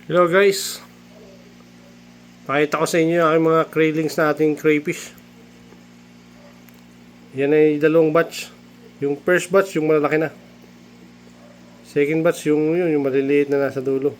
Hello guys, pakita ko sa inyo yung aking mga craylings na ating crayfish. Yan ay dalawang batch. Yung first batch yung malalaki na. Second batch yung maliliit na nasa dulo.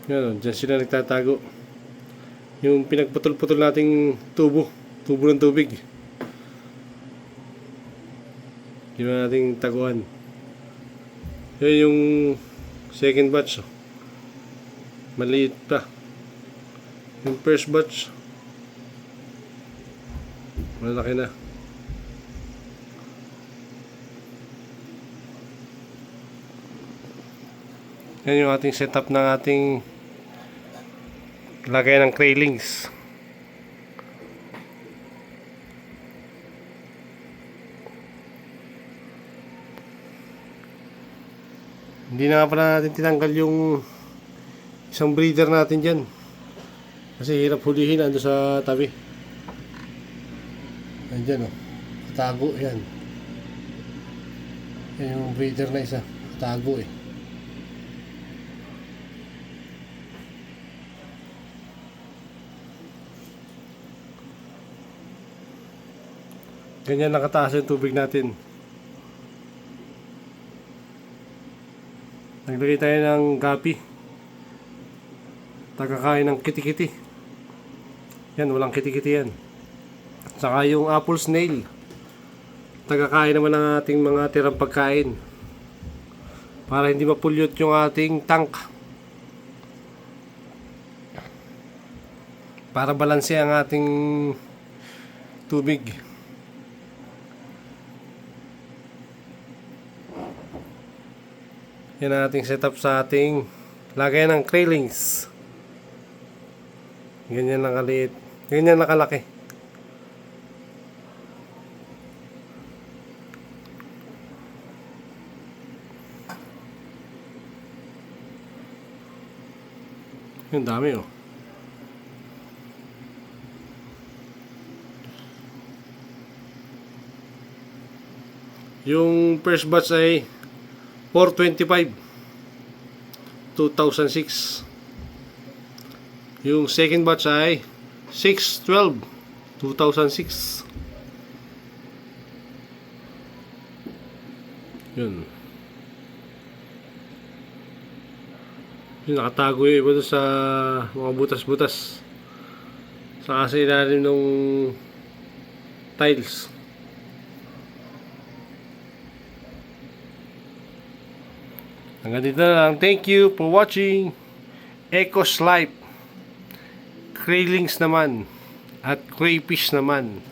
Yan, dyan sila nagtatago. Yung pinagputol-putol nating tubo ng tubig. Yung nating taguan. Yan yung second batch. Maliit pa. Yung first batch, malaki na. Yan yung ating setup ng ating lagay ng craylings. Hindi na nga pala natin tinanggal yung isang breeder natin dyan kasi hirap hulihin, ando sa tabi. Andyan o, katago yan. Yan yung breeder na isa, katago eh. Ganyan nakataas yung tubig natin. Naglagay tayo ng gapi. Tagakain ng kiti-kiti. Yan, walang kiti-kiti yan. Saka yung apple snail. Tagakain naman ng ating mga tirang pagkain. Para hindi mapulyot yung ating tank. Para balanse ang ating tubig. Yan ang ating setup sa ating lagay ng craylings. Ganyan lang kaliit. Ganyan lang kalaki. Yung dami oh. Yung first batch ay 425 2006. Yung second batch ay 612 2006. Yun. Yung nakatago yung iba doon sa mga butas-butas sa kasi ilalim ng tiles. Hanggang dito na lang. Thank you for watching. Ecos Life. Craylings naman. At crayfish naman.